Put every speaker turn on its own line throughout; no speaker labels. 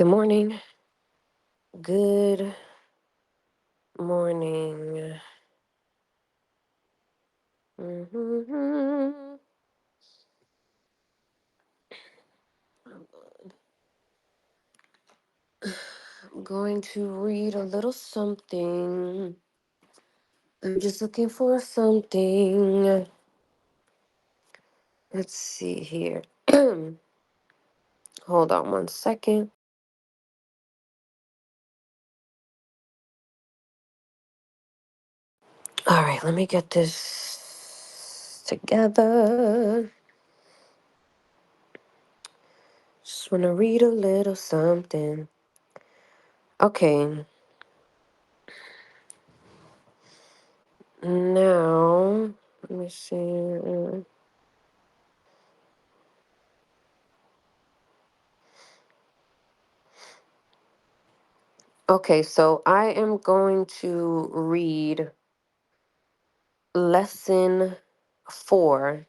Good morning. Good morning. Mhm. I'm going to read a little something. I'm just looking for something. Let's see here. Hold on one second. All right, let me get this together. Just want to read a little something. Okay, now, let me see. Okay, so I am going to read lesson 4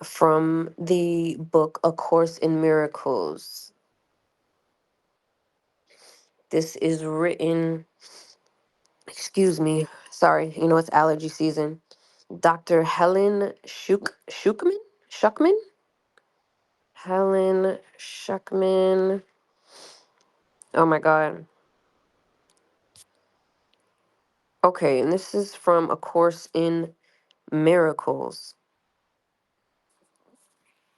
from the book A Course in Miracles. This is written, excuse me, sorry, it's allergy season. Dr. Helen Schuckman? Schuckman? Helen Schuckman. Oh my God. Okay, and this is from A Course in Miracles.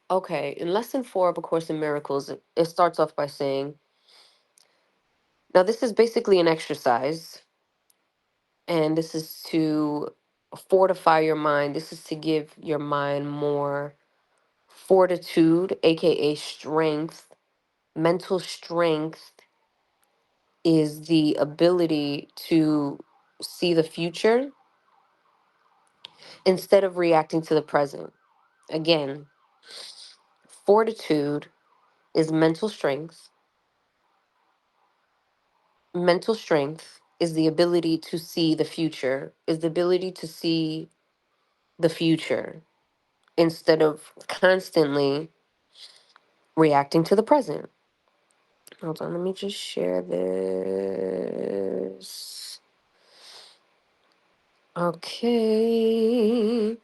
Okay, in lesson 4 of A Course in Miracles, it starts off by saying, now this is basically an exercise, and this is to fortify your mind. This is to give your mind more fortitude, aka strength. Mental strength is the ability to see the future instead of reacting to the present. Again, fortitude is mental strength. Mental strength is the ability to see the future, is the ability to see the future instead of constantly reacting to the present. Hold on, let me just share this. Okay.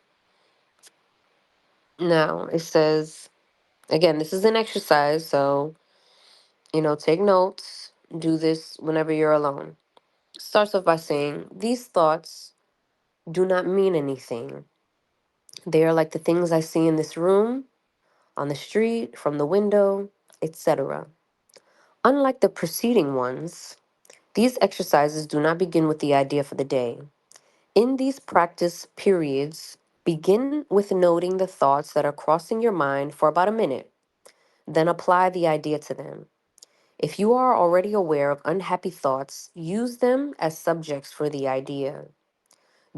Now it says, again, this is an exercise, so, take notes. Do this whenever you're alone. Starts off by saying, these thoughts do not mean anything. They are like the things I see in this room, on the street, from the window, etc. Unlike the preceding ones, these exercises do not begin with the idea for the day. In these practice periods, begin with noting the thoughts that are crossing your mind for about a minute, then apply the idea to them. If you are already aware of unhappy thoughts, use them as subjects for the idea.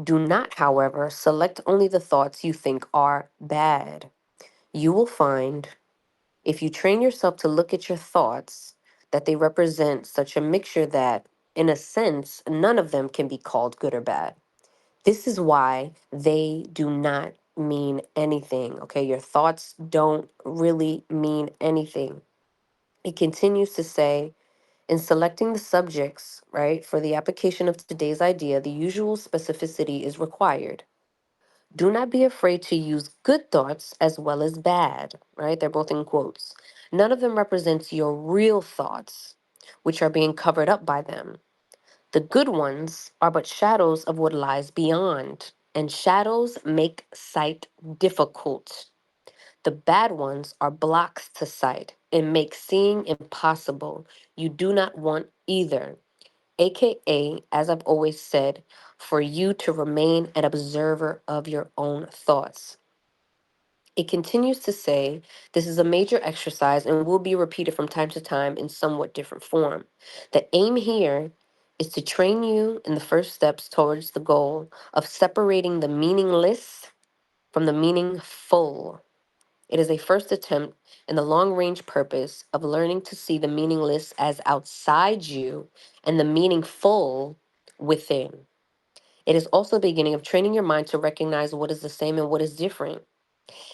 Do not, however, select only the thoughts you think are bad. You will find, if you train yourself to look at your thoughts, that they represent such a mixture that, in a sense, none of them can be called good or bad. This is why they do not mean anything. Okay, your thoughts don't really mean anything. It continues to say, in selecting the subjects, right, for the application of today's idea, the usual specificity is required. Do not be afraid to use good thoughts as well as bad, right? They're both in quotes. None of them represents your real thoughts, which are being covered up by them. The good ones are but shadows of what lies beyond, and shadows make sight difficult. The bad ones are blocks to sight and make seeing impossible. You do not want either, aka, as I've always said, for you to remain an observer of your own thoughts. It continues to say this is a major exercise and will be repeated from time to time in somewhat different form. The aim here is to train you in the first steps towards the goal of separating the meaningless from the meaningful. It is a first attempt in the long range purpose of learning to see the meaningless as outside you and the meaningful within. It is also the beginning of training your mind to recognize what is the same and what is different.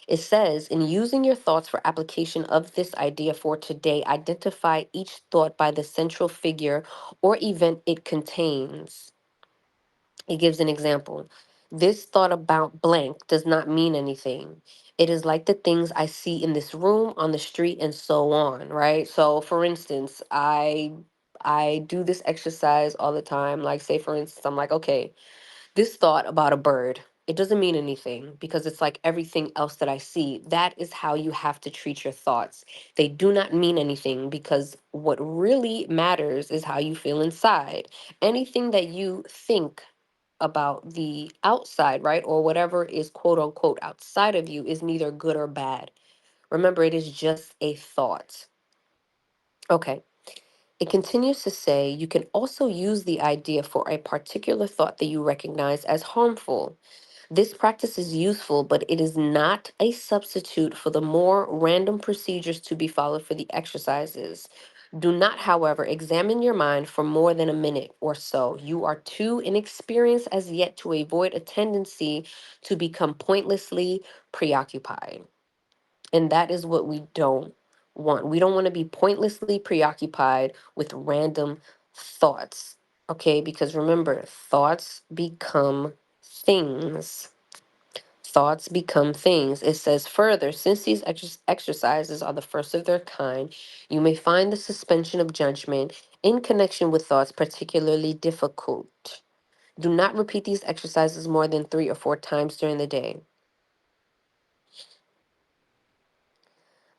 It says, in using your thoughts for application of this idea for today, identify each thought by the central figure or event it contains. It gives an example. This thought about blank does not mean anything. It is like the things I see in this room, on the street, and so on, right? So for instance, I do this exercise all the time. Like say for instance, I'm like, okay, this thought about a bird, it doesn't mean anything because it's like everything else that I see. That is how you have to treat your thoughts. They do not mean anything because what really matters is how you feel inside. Anything that you think about the outside, right, or whatever is quote unquote outside of you is neither good or bad. Remember, it is just a thought. Okay. It continues to say you can also use the idea for a particular thought that you recognize as harmful. This practice is useful, but it is not a substitute for the more random procedures to be followed for the exercises. Do not, however, examine your mind for more than a minute or so. You are too inexperienced as yet to avoid a tendency to become pointlessly preoccupied. And that is what we don't want. We don't want to be pointlessly preoccupied with random thoughts. Okay, because remember, thoughts become things. Thoughts become things. It says further, since these exercises are the first of their kind, you may find the suspension of judgment in connection with thoughts particularly difficult. Do not repeat these exercises more than 3 or 4 times during the day.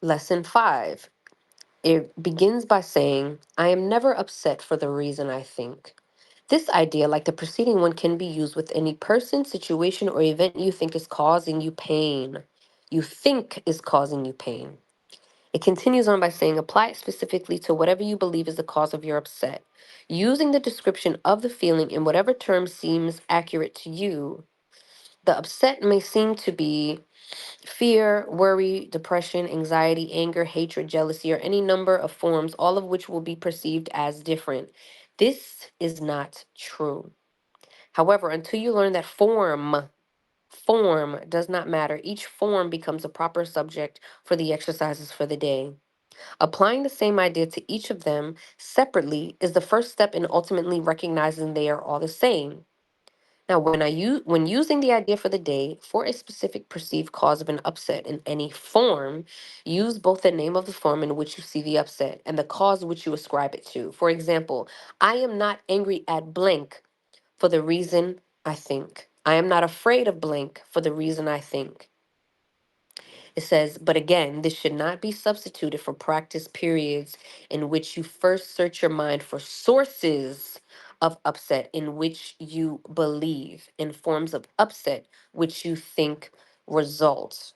Lesson 5. It begins by saying, I am never upset for the reason I think. This idea, like the preceding one, can be used with any person, situation, or event you think is causing you pain. You think is causing you pain. It continues on by saying, apply it specifically to whatever you believe is the cause of your upset, using the description of the feeling in whatever term seems accurate to you. The upset may seem to be fear, worry, depression, anxiety, anger, hatred, jealousy, or any number of forms, all of which will be perceived as different. This is not true. However, until you learn that form does not matter, each form becomes a proper subject for the exercises for the day. Applying the same idea to each of them separately is the first step in ultimately recognizing they are all the same. Now, when using the idea for the day for a specific perceived cause of an upset in any form, use both the name of the form in which you see the upset and the cause which you ascribe it to. For example, I am not angry at blank for the reason I think. I am not afraid of blank for the reason I think. It says, but again, this should not be substituted for practice periods in which you first search your mind for sources of upset in which you believe, in forms of upset which you think results.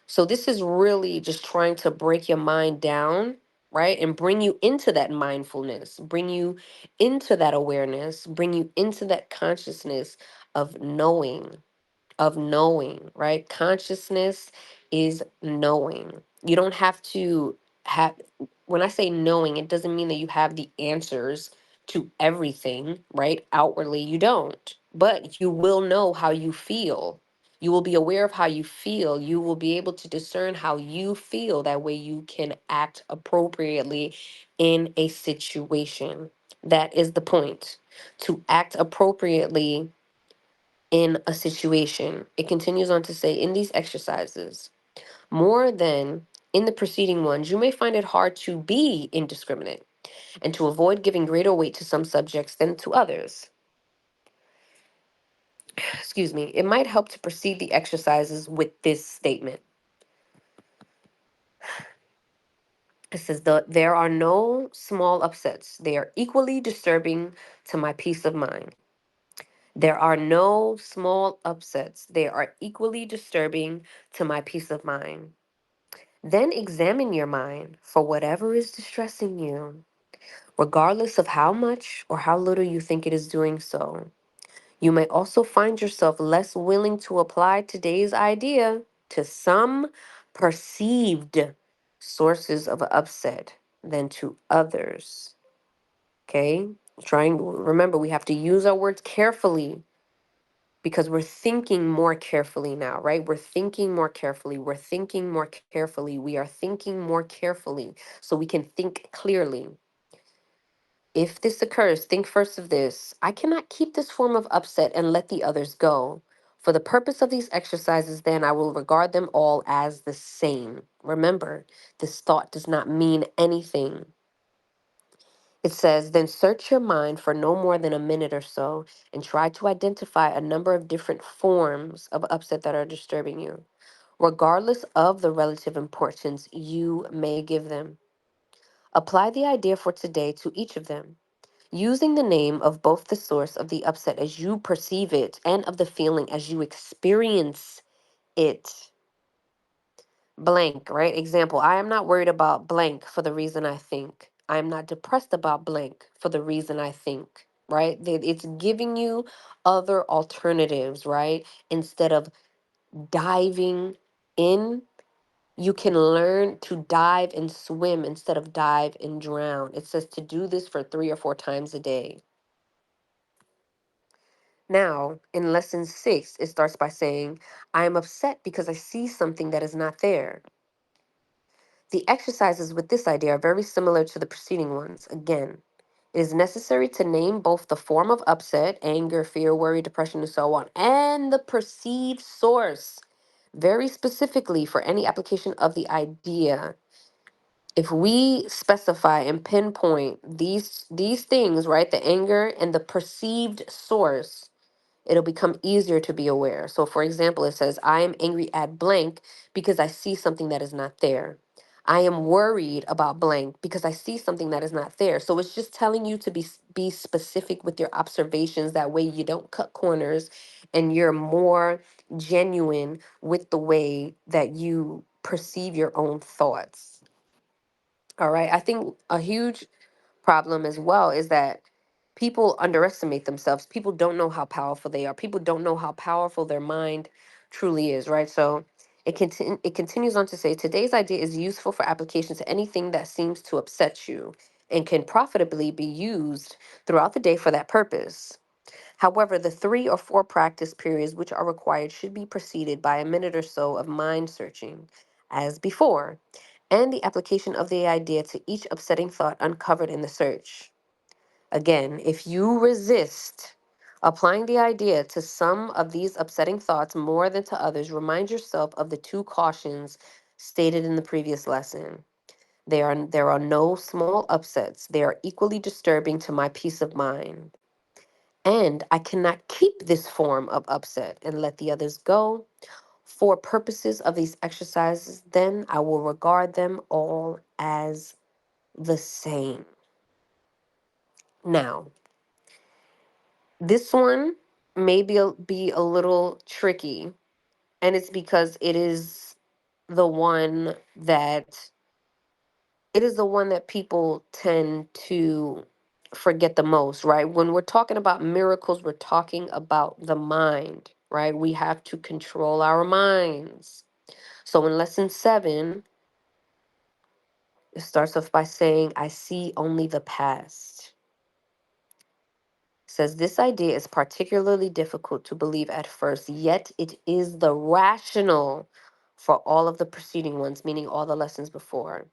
So this is really just trying to break your mind down, right? And bring you into that mindfulness, bring you into that awareness, bring you into that consciousness of knowing, right? Consciousness is knowing. You don't have to have, when I say knowing, it doesn't mean that you have the answers to everything, right? Outwardly, you don't, but you will know how you feel. You will be aware of how you feel. You will be able to discern how you feel. That way, you can act appropriately in a situation. That is the point. To act appropriately in a situation. It continues on to say, in these exercises, more than in the preceding ones, you may find it hard to be indiscriminate and to avoid giving greater weight to some subjects than to others. Excuse me. It might help to proceed the exercises with this statement. It says, there are no small upsets. They are equally disturbing to my peace of mind. There are no small upsets. They are equally disturbing to my peace of mind. Then examine your mind for whatever is distressing you, regardless of how much or how little you think it is doing so. You may also find yourself less willing to apply today's idea to some perceived sources of upset than to others. Okay? Remember, we have to use our words carefully. because we're thinking more carefully now, right? We're thinking more carefully. We're thinking more carefully. We are thinking more carefully so we can think clearly. If this occurs, think first of this: I cannot keep this form of upset and let the others go. For the purpose of these exercises, then, I will regard them all as the same. Remember, this thought does not mean anything. It says, then search your mind for no more than a minute or so and try to identify a number of different forms of upset that are disturbing you, regardless of the relative importance you may give them. Apply the idea for today to each of them, using the name of both the source of the upset as you perceive it and of the feeling as you experience it. Blank, right? Example, I am not worried about blank for the reason I think. I am not depressed about blank for the reason I think, right? It's giving you other alternatives, right? Instead of diving in, you can learn to dive and swim instead of dive and drown. It says to do this for 3 or 4 times a day. Now, in lesson 6, it starts by saying, I am upset because I see something that is not there. The exercises with this idea are very similar to the preceding ones. Again, it is necessary to name both the form of upset, anger, fear, worry, depression, and so on, and the perceived source, very specifically for any application of the idea. If we specify and pinpoint these things, right, the anger and the perceived source, it'll become easier to be aware. So, for example, it says, I am angry at blank because I see something that is not there. I am worried about blank because I see something that is not there. So it's just telling you to be specific with your observations. That way you don't cut corners and you're more genuine with the way that you perceive your own thoughts. All right. I think a huge problem as well is that people underestimate themselves. People don't know how powerful they are. People don't know how powerful their mind truly is, right? So it continues on to say today's idea is useful for application to anything that seems to upset you and can profitably be used throughout the day for that purpose. However, the 3 or 4 practice periods which are required should be preceded by a minute or so of mind searching, as before, and the application of the idea to each upsetting thought uncovered in the search. Again, if you resist applying the idea to some of these upsetting thoughts more than to others, remind yourself of the 2 cautions stated in the previous lesson. There are no small upsets. They are equally disturbing to my peace of mind. And I cannot keep this form of upset and let the others go. For purposes of these exercises, then I will regard them all as the same. Now, this one may be a little tricky, and it's because the one that it is the one that people tend to forget the most, right? When we're talking about miracles, we're talking about the mind, right? We have to control our minds. So in lesson 7, it starts off by saying, I see only the past. Says this idea is particularly difficult to believe at first, yet it is the rational for all of the preceding ones, meaning all the lessons before.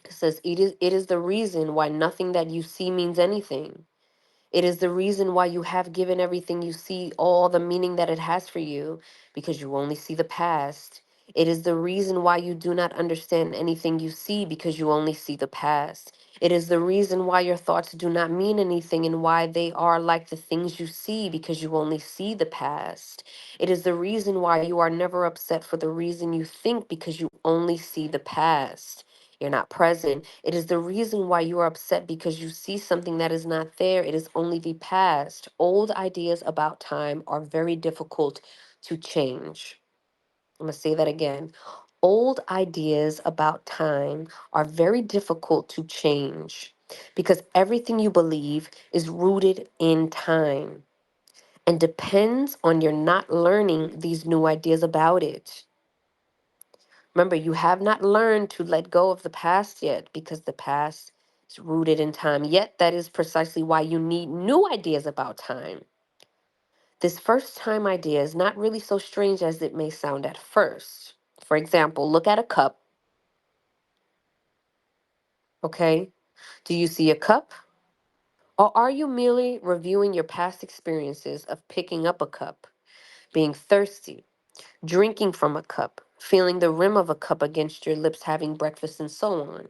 It says it is the reason why nothing that you see means anything. It is the reason why you have given everything you see all the meaning that it has for you, because you only see the past. It is the reason why you do not understand anything you see, because you only see the past. It is the reason why your thoughts do not mean anything and why they are like the things you see, because you only see the past. It is the reason why you are never upset for the reason you think, because you only see the past. You're not present. It is the reason why you are upset, because you see something that is not there. It is only the past. Old ideas about time are very difficult to change. I'm going to say that again. Old ideas about time are very difficult to change because everything you believe is rooted in time and depends on your not learning these new ideas about it. Remember, you have not learned to let go of the past yet because the past is rooted in time. Yet, that is precisely why you need new ideas about time. This first time idea is not really so strange as it may sound at first. For example, look at a cup, okay? Do you see a cup? Or are you merely reviewing your past experiences of picking up a cup, being thirsty, drinking from a cup, feeling the rim of a cup against your lips, having breakfast, and so on?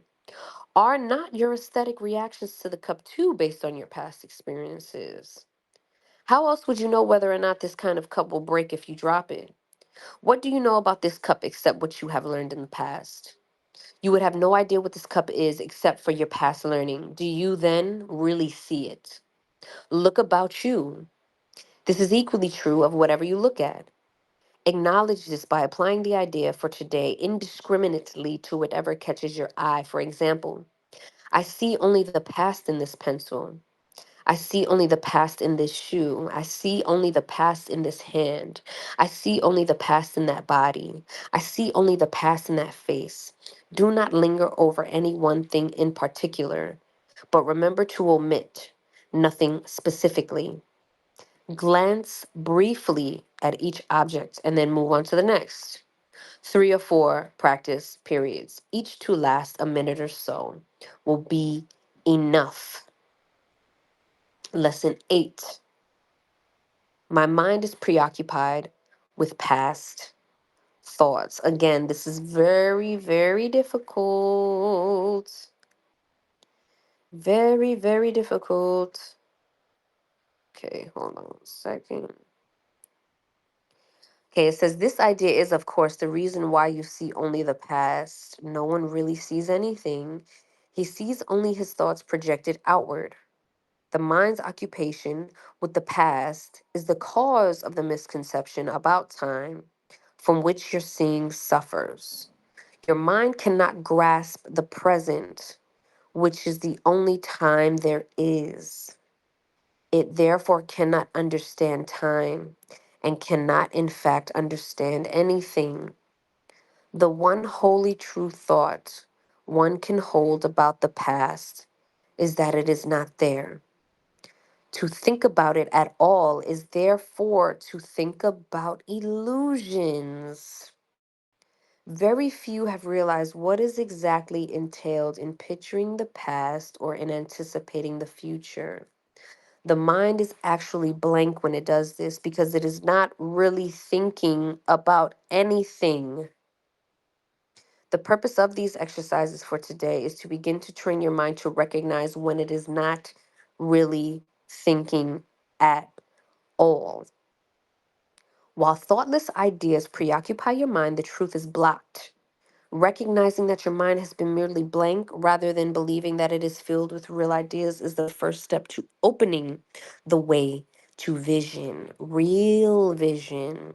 Are not your aesthetic reactions to the cup too based on your past experiences? How else would you know whether or not this kind of cup will break if you drop it? What do you know about this cup except what you have learned in the past? You would have no idea what this cup is except for your past learning. Do you then really see it? Look about you. This is equally true of whatever you look at. Acknowledge this by applying the idea for today indiscriminately to whatever catches your eye. For example, I see only the past in this pencil. I see only the past in this shoe. I see only the past in this hand. I see only the past in that body. I see only the past in that face. Do not linger over any one thing in particular, but remember to omit nothing specifically. Glance briefly at each object and then move on to the next. 3 or 4 practice periods, each to last a minute or so, will be enough. Lesson 8. My mind is preoccupied with past thoughts. Again, this is very, very difficult. Very, very difficult. Okay, hold on a second. Okay, it says this idea is, of course, the reason why you see only the past. No one really sees anything. He sees only his thoughts projected outward. The mind's occupation with the past is the cause of the misconception about time from which your seeing suffers. Your mind cannot grasp the present, which is the only time there is. It therefore cannot understand time and cannot, in fact, understand anything. The one wholly true thought one can hold about the past is that it is not there. To think about it at all is therefore to think about illusions. Very few have realized what is exactly entailed in picturing the past or in anticipating the future. The mind is actually blank when it does this because it is not really thinking about anything. The purpose of these exercises for today is to begin to train your mind to recognize when it is not really thinking at all. While thoughtless ideas preoccupy your mind, the truth is blocked. Recognizing that your mind has been merely blank rather than believing that it is filled with real ideas is the first step to opening the way to vision, real vision.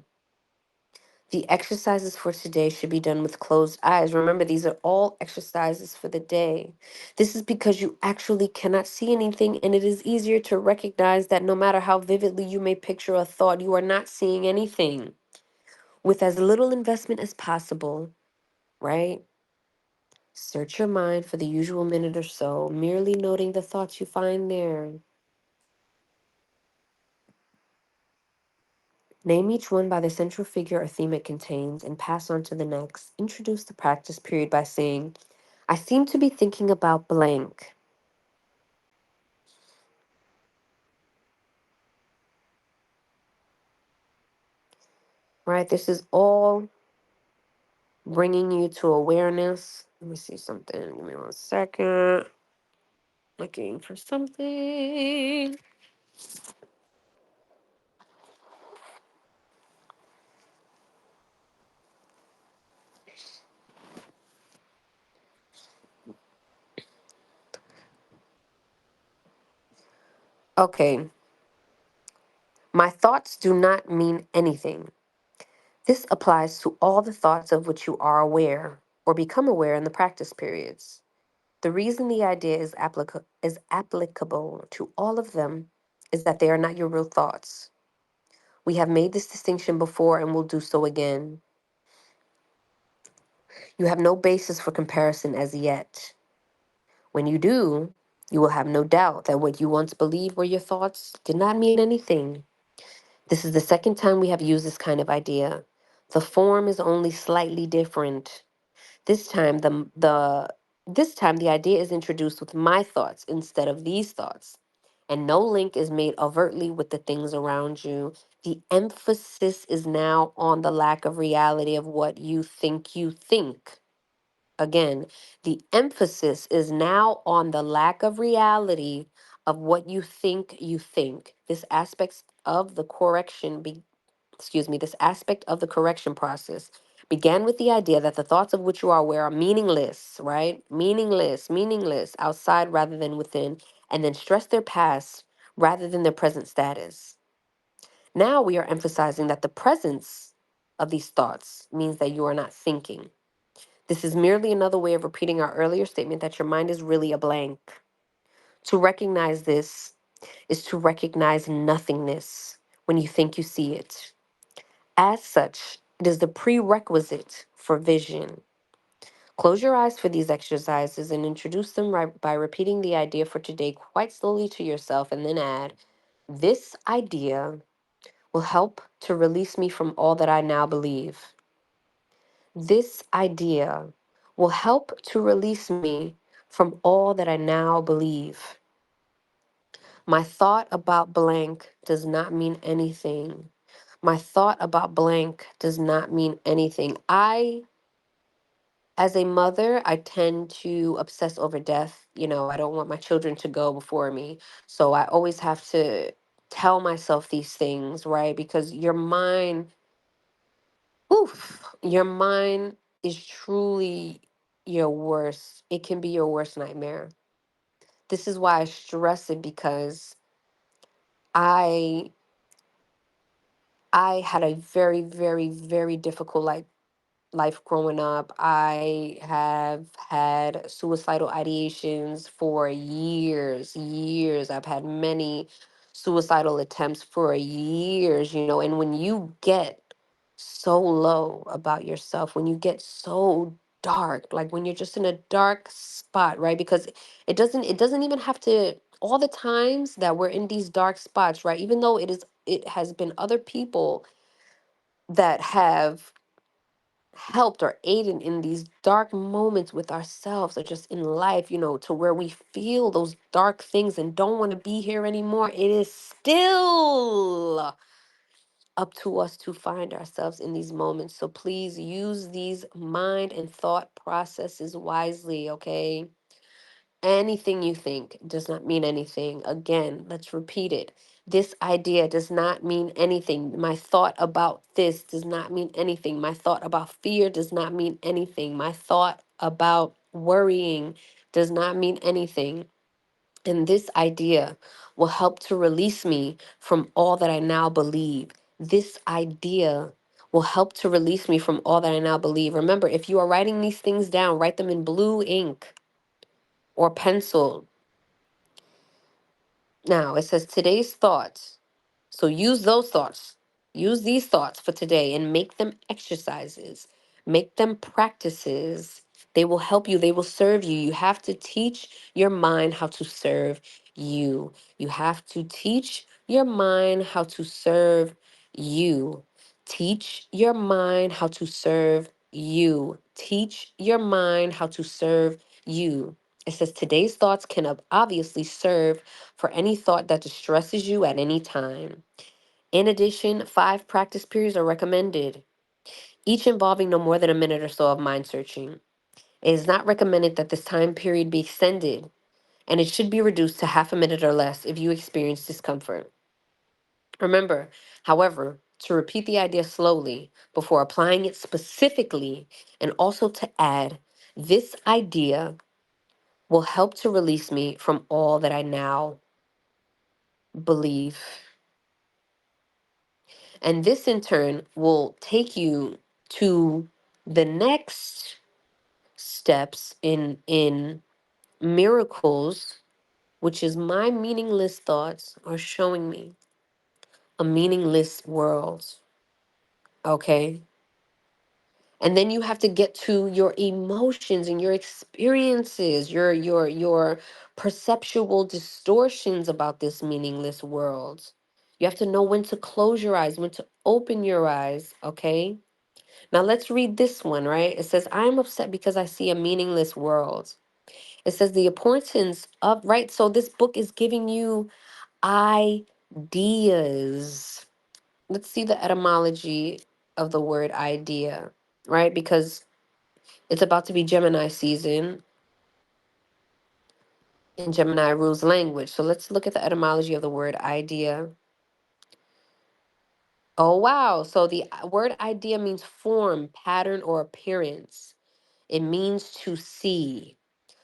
The exercises for today should be done with closed eyes. Remember, these are all exercises for the day. This is because you actually cannot see anything, and it is easier to recognize that no matter how vividly you may picture a thought, you are not seeing anything. With as little investment as possible, right? Search your mind for the usual minute or so, merely noting the thoughts you find there. Name each one by the central figure or theme it contains and pass on to the next. Introduce the practice period by saying, I seem to be thinking about blank. Right? This is all bringing you to awareness. Let me see something. Give me 1 second. Looking for something. Okay. My thoughts do not mean anything. This applies to all the thoughts of which you are aware or become aware in the practice periods. The reason the idea is applicable to all of them is that they are not your real thoughts. We have made this distinction before and will do so again. You have no basis for comparison as yet. When you do, you will have no doubt that what you once believed were your thoughts did not mean anything. This is the second time we have used this kind of idea. The form is only slightly different. This time the idea is introduced with my thoughts instead of these thoughts. And no link is made overtly with the things around you. The emphasis is now on the lack of reality of what you think you think. Again, the emphasis is now on the lack of reality of what you think you think. This aspect of the correction process began with the idea that the thoughts of which you are aware are meaningless, right? Meaningless, outside rather than within, and then stress their past rather than their present status. Now we are emphasizing that the presence of these thoughts means that you are not thinking. This is merely another way of repeating our earlier statement that your mind is really a blank. To recognize this is to recognize nothingness when you think you see it. As such, it is the prerequisite for vision. Close your eyes for these exercises and introduce them by repeating the idea for today quite slowly to yourself, and then add, this idea will help to release me from all that I now believe. This idea will help to release me from all that I now believe. My thought about blank does not mean anything. My thought about blank does not mean anything. As a mother, I tend to obsess over death. I don't want my children to go before me. So I always have to tell myself these things, right? Because your mind is truly your worst. It can be your worst nightmare. This is why I stress it, because I I had a very, very, very difficult life growing up. I have had suicidal ideations for years, years. I've had many suicidal attempts for years, and when you get so low about yourself, when you get so dark, like when you're just in a dark spot, right? Because it doesn't even have to all the times that we're in these dark spots, right? Even though it has been other people that have helped or aided in these dark moments with ourselves or just in life, to where we feel those dark things and don't want to be here anymore, it is still up to us to find ourselves in these moments. So please use these mind and thought processes wisely, okay? Anything you think does not mean anything. Again, let's repeat it. This idea does not mean anything. My thought about this does not mean anything. My thought about fear does not mean anything. My thought about worrying does not mean anything. And this idea will help to release me from all that I now believe. This idea will help to release me from all that I now believe. Remember, if you are writing these things down, write them in blue ink or pencil. Now it says today's thoughts. So use those thoughts. Use these thoughts for today and make them exercises. Make them practices. They will help you. They will serve you. You have to teach your mind how to serve you. You have to teach your mind how to serve you. Teach your mind how to serve you. Teach your mind how to serve you. It says today's thoughts can obviously serve for any thought that distresses you at any time. In addition, 5 practice periods are recommended, each involving no more than a minute or so of mind searching. It is not recommended that this time period be extended, and it should be reduced to half a minute or less if you experience discomfort. Remember, however, to repeat the idea slowly before applying it specifically, and also to add, this idea will help to release me from all that I now believe. And this in turn will take you to the next steps in miracles, which is my meaningless thoughts are showing me a meaningless world. Okay? And then you have to get to your emotions and your experiences, your perceptual distortions about this meaningless world. You have to know when to close your eyes, when to open your eyes, okay? Now let's read this one, right? It says, I am upset because I see a meaningless world. It says the importance of, right? So this book is giving you ideas. Let's see the etymology of the word idea, right? Because it's about to be Gemini season and Gemini rules language. So let's look at the etymology of the word idea. Oh, wow. So the word idea means form, pattern, or appearance. It means to see.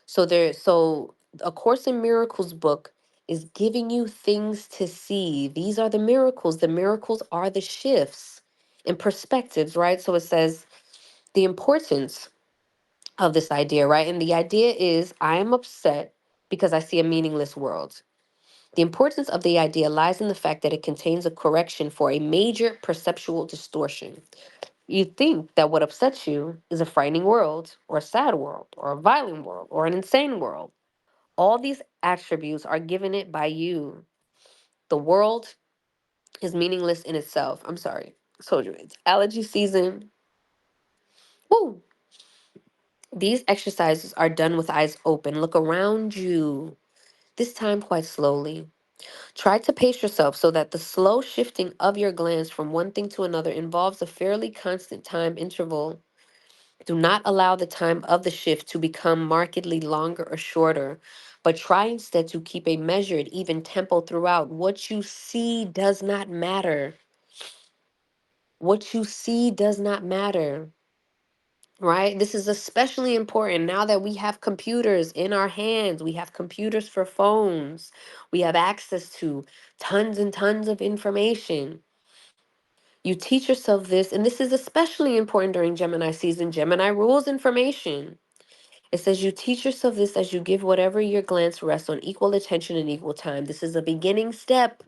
So A Course in Miracles book is giving you things to see. These are the miracles. The miracles are the shifts in perspectives, right? So it says the importance of this idea, right? And the idea is I am upset because I see a meaningless world. The importance of the idea lies in the fact that it contains a correction for a major perceptual distortion. You think that what upsets you is a frightening world, or a sad world, or a violent world, or an insane world. All these attributes are given it by you. The world is meaningless in itself. I'm sorry. I told you it's allergy season. Woo! These exercises are done with eyes open. Look around you, this time quite slowly. Try to pace yourself so that the slow shifting of your glance from one thing to another involves a fairly constant time interval. Do not allow the time of the shift to become markedly longer or shorter, but try instead to keep a measured, even tempo throughout. What you see does not matter. What you see does not matter, right? This is especially important now that we have computers in our hands. We have computers for phones. We have access to tons and tons of information. You teach yourself this, and this is especially important during Gemini season. Gemini rules information. It says you teach yourself this as you give whatever your glance rests on equal attention and equal time. This is a beginning step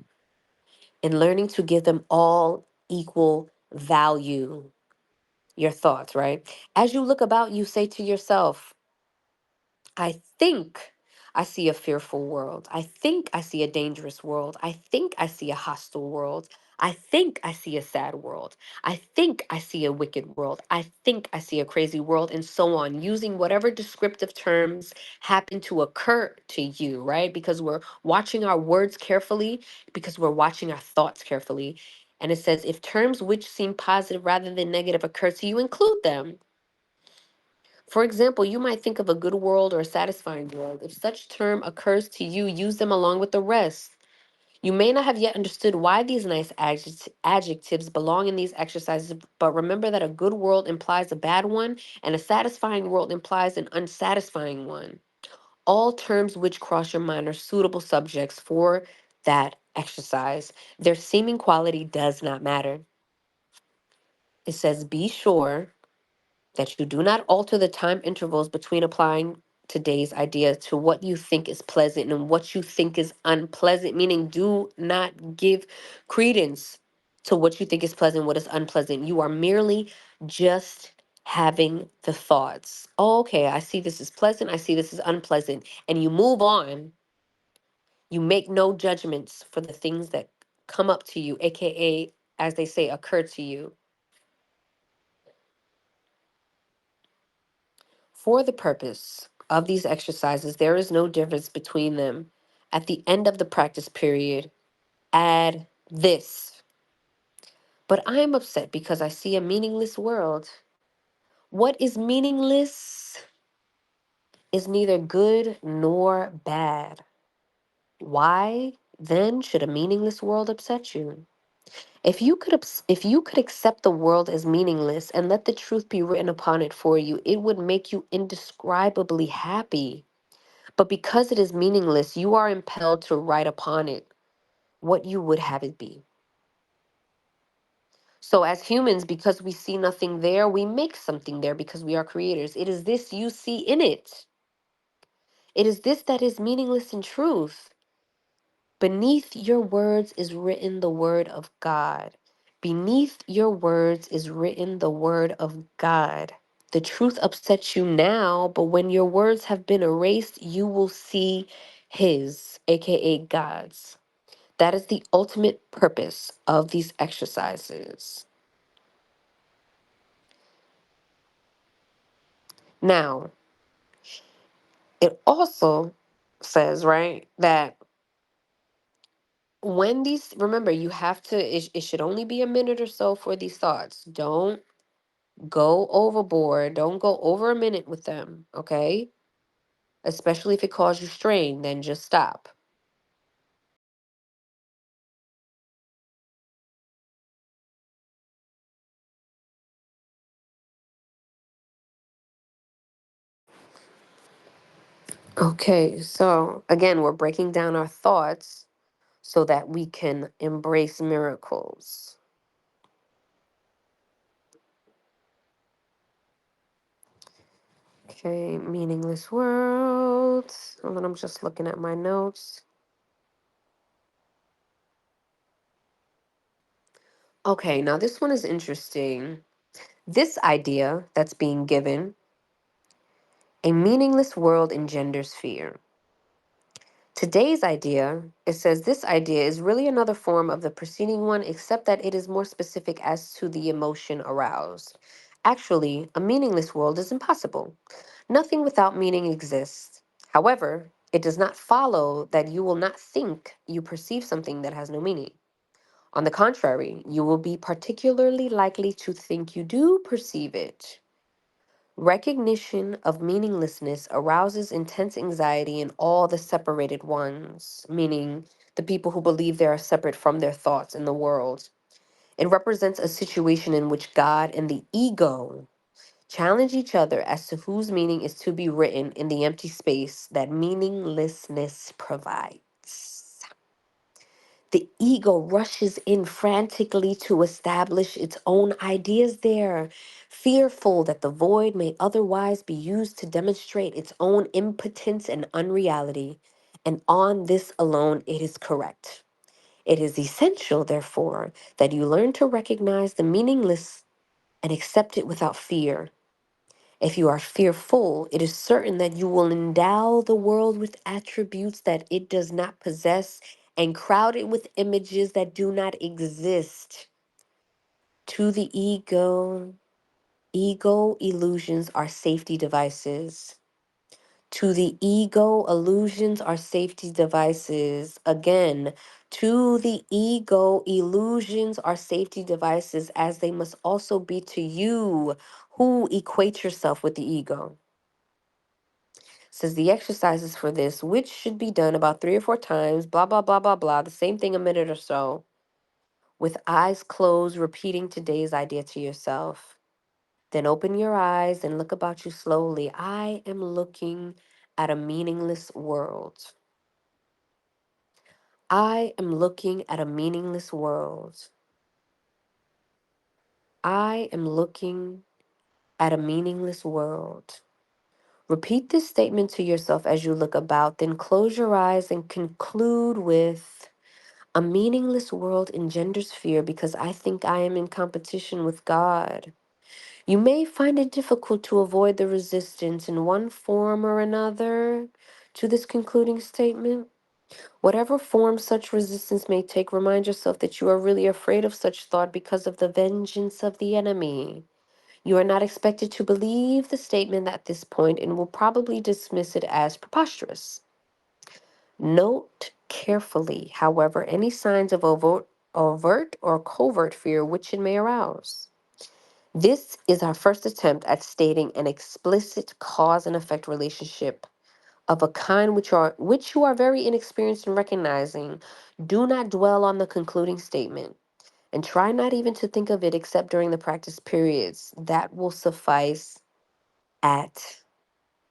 in learning to give them all equal value. Your thoughts, right? As you look about, you say to yourself, I think I see a fearful world. I think I see a dangerous world. I think I see a hostile world. I think I see a sad world. I think I see a wicked world. I think I see a crazy world, and so on, using whatever descriptive terms happen to occur to you, right? Because we're watching our words carefully, because we're watching our thoughts carefully. And it says, if terms which seem positive rather than negative occur to you, include them. For example, you might think of a good world or a satisfying world. If such term occurs to you, use them along with the rest. You may not have yet understood why these nice adjectives belong in these exercises, but remember that a good world implies a bad one, and a satisfying world implies an unsatisfying one. All terms which cross your mind are suitable subjects for that exercise. Their seeming quality does not matter. It says, be sure that you do not alter the time intervals between applying today's idea to what you think is pleasant and what you think is unpleasant, meaning do not give credence to what you think is pleasant, what is unpleasant. You are merely just having the thoughts. Oh, okay, I see this is pleasant, I see this is unpleasant. And you move on. You make no judgments for the things that come up to you, aka, as they say, occur to you. For the purpose of these exercises, there is no difference between them. At the end of the practice period, add this. But I am upset because I see a meaningless world. What is meaningless is neither good nor bad. Why then should a meaningless world upset you? If you could accept the world as meaningless and let the truth be written upon it for you, it would make you indescribably happy. But because it is meaningless, you are impelled to write upon it what you would have it be. So, as humans, because we see nothing there, we make something there because we are creators. It is this you see in it. It is this that is meaningless in truth. Beneath your words is written the word of God. Beneath your words is written the word of God. The truth upsets you now, but when your words have been erased, you will see His, aka God's. That is the ultimate purpose of these exercises. Now, it also says, right, that when these, remember, you have to, it should only be a minute or so for these thoughts. Don't go overboard. Don't go over a minute with them, okay? Especially if it causes you strain, then just stop. Okay, so again, we're breaking down our thoughts so that we can embrace miracles. Okay, meaningless world. And then I'm just looking at my notes. Okay, now this one is interesting. This idea that's being given, a meaningless world engenders fear. Today's idea, it says this idea is really another form of the preceding one, except that it is more specific as to the emotion aroused. Actually, a meaningless world is impossible. Nothing without meaning exists. However, it does not follow that you will not think you perceive something that has no meaning. On the contrary, you will be particularly likely to think you do perceive it. Recognition of meaninglessness arouses intense anxiety in all the separated ones, meaning the people who believe they are separate from their thoughts in the world. It represents a situation in which God and the ego challenge each other as to whose meaning is to be written in the empty space that meaninglessness provides. The ego rushes in frantically to establish its own ideas there, fearful that the void may otherwise be used to demonstrate its own impotence and unreality. And on this alone, it is correct. It is essential, therefore, that you learn to recognize the meaningless and accept it without fear. If you are fearful, it is certain that you will endow the world with attributes that it does not possess and crowd it with images that do not exist. To the ego illusions are safety devices. To the ego, illusions are safety devices. Again, to the ego, illusions are safety devices, as they must also be to you who equate yourself with the ego. Says the exercises for this, which should be done about 3 or 4 times, blah, blah, blah, blah, blah, the same thing a minute or so, with eyes closed, repeating today's idea to yourself. Then open your eyes and look about you slowly. I am looking at a meaningless world. I am looking at a meaningless world. I am looking at a meaningless world. Repeat this statement to yourself as you look about, then close your eyes and conclude with, a meaningless world engenders fear because I think I am in competition with God. You may find it difficult to avoid the resistance in one form or another to this concluding statement. Whatever form such resistance may take, remind yourself that you are really afraid of such thought because of the vengeance of the enemy. You are not expected to believe the statement at this point and will probably dismiss it as preposterous. Note carefully, however, any signs of overt or covert fear which it may arouse. This is our first attempt at stating an explicit cause and effect relationship of a kind which you are very inexperienced in recognizing. Do not dwell on the concluding statement and try not even to think of it except during the practice periods. That will suffice at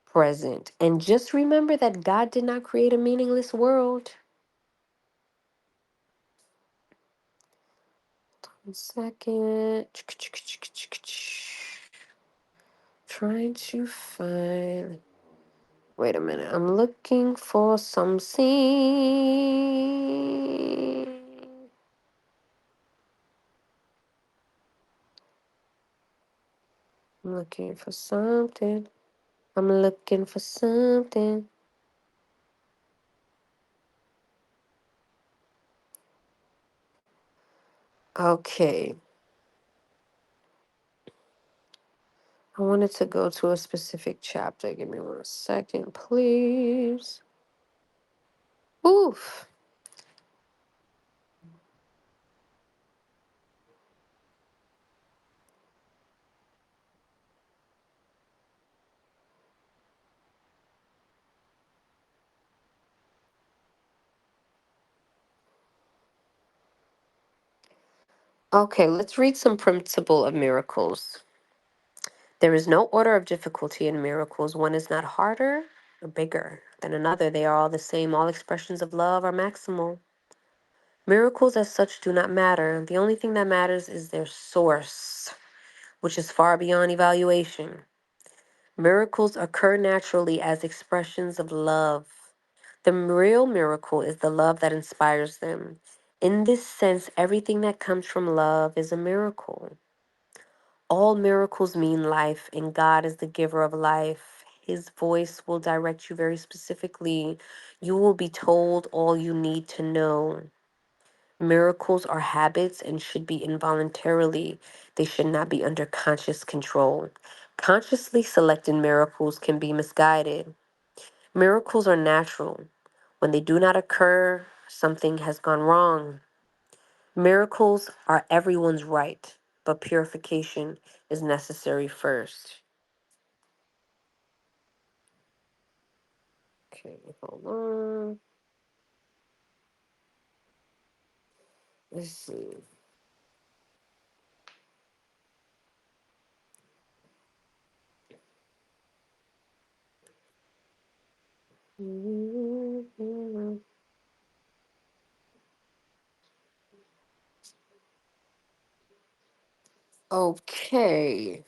present. And just remember that God did not create a meaningless world. 1 second. Trying to find. Wait a minute. I'm looking for something. I'm looking for something. I'm looking for something. Okay. I wanted to go to a specific chapter. Give me 1 second, please. Oof. Okay, let's read some principle of miracles. There is no order of difficulty in miracles. One is not harder or bigger than another. They are all the same. All expressions of love are maximal. Miracles as such do not matter. The only thing that matters is their source, which is far beyond evaluation. Miracles occur naturally as expressions of love. The real miracle is the love that inspires them. In this sense, everything that comes from love is a miracle. All miracles mean life, and God is the giver of life. His voice will direct you very specifically. You will be told all you need to know. Miracles are habits and should be involuntarily. They should not be under conscious control. Consciously selected miracles can be misguided. Miracles are natural. When they do not occur, something has gone wrong. Miracles are everyone's right, but purification is necessary first. Okay, hold on. Let's see. Okay,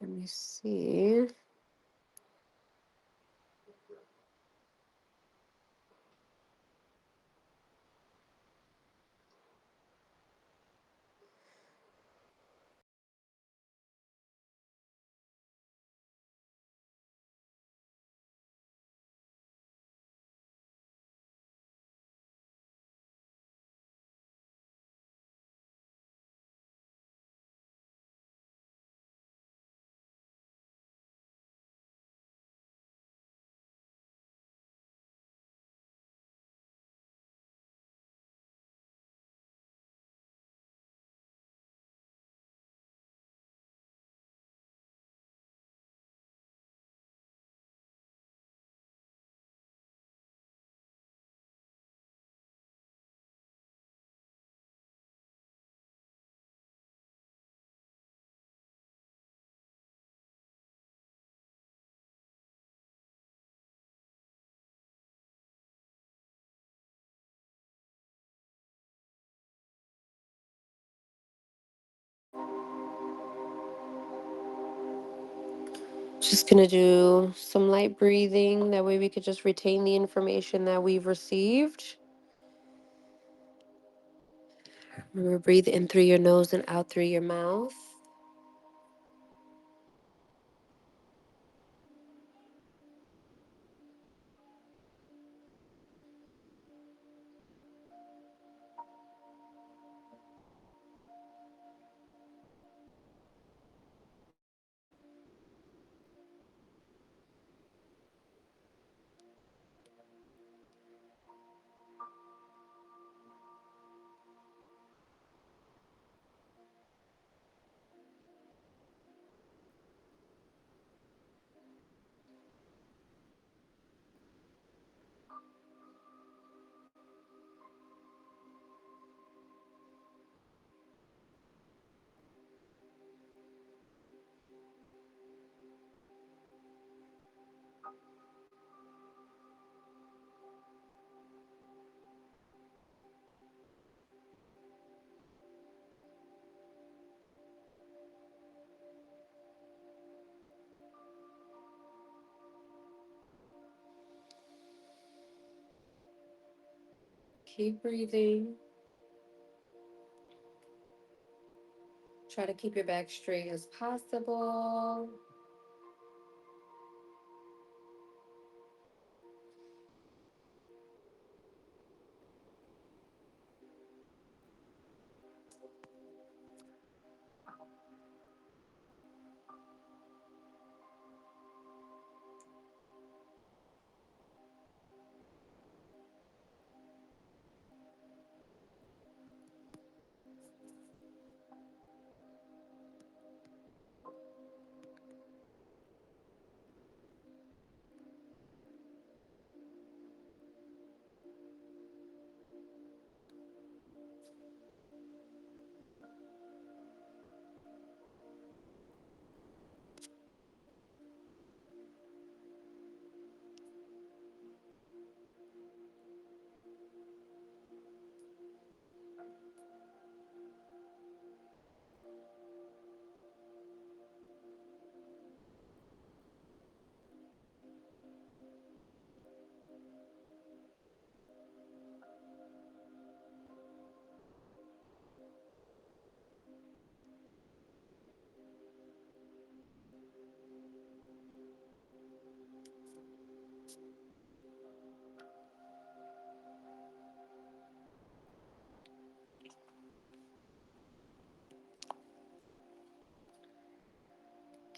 let me see. Just gonna do some light breathing. That way we could just retain the information that we've received. Remember, breathe in through your nose and out through your mouth. Keep breathing. Try to keep your back straight as possible.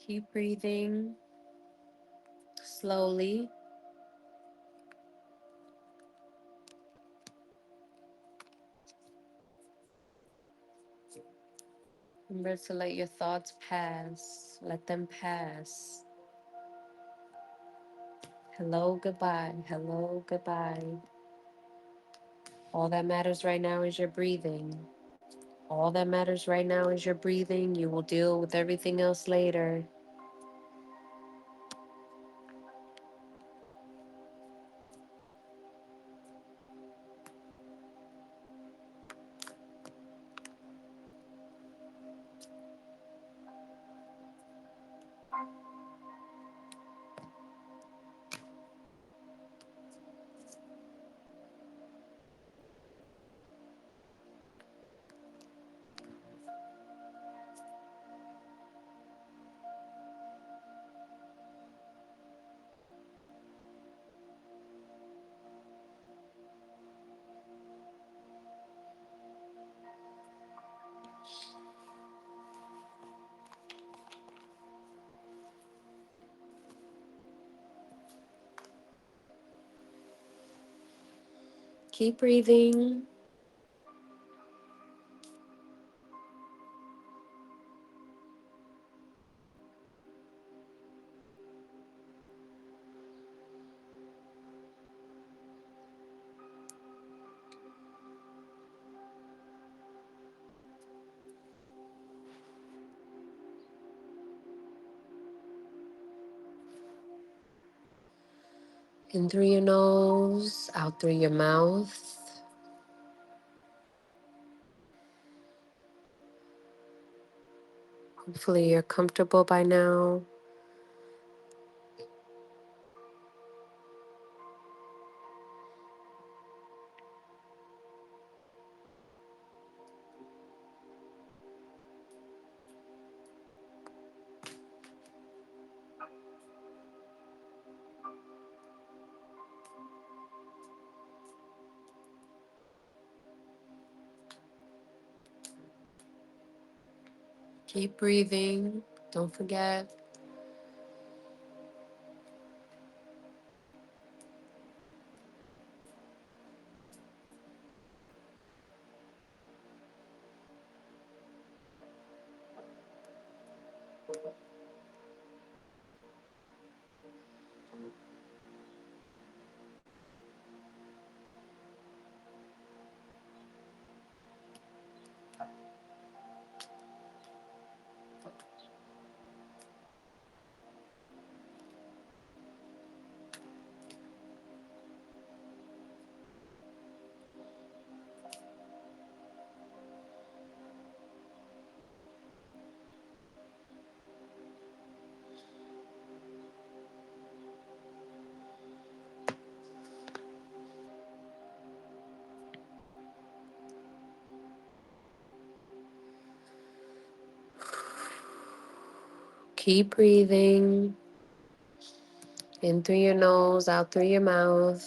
Keep breathing slowly. Remember to let your thoughts pass. Let them pass. Hello, goodbye. Hello, goodbye. All that matters right now is your breathing. All that matters right now is your breathing. You will deal with everything else later. Keep breathing. In through your nose, out through your mouth. Hopefully, you're comfortable by now. Keep breathing. Don't forget. Keep breathing. In through your nose, out through your mouth.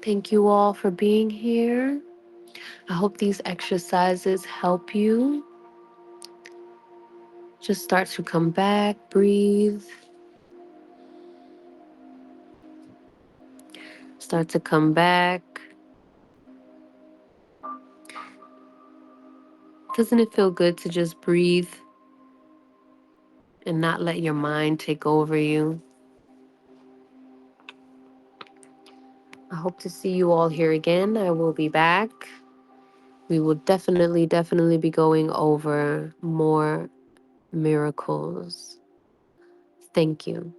Thank you all for being here. I hope these exercises help you. Just start to come back, breathe. Start to come back. Doesn't it feel good to just breathe? and not let your mind take over you. I hope to see you all here again. I will be back. We will definitely be going over more miracles. Thank you.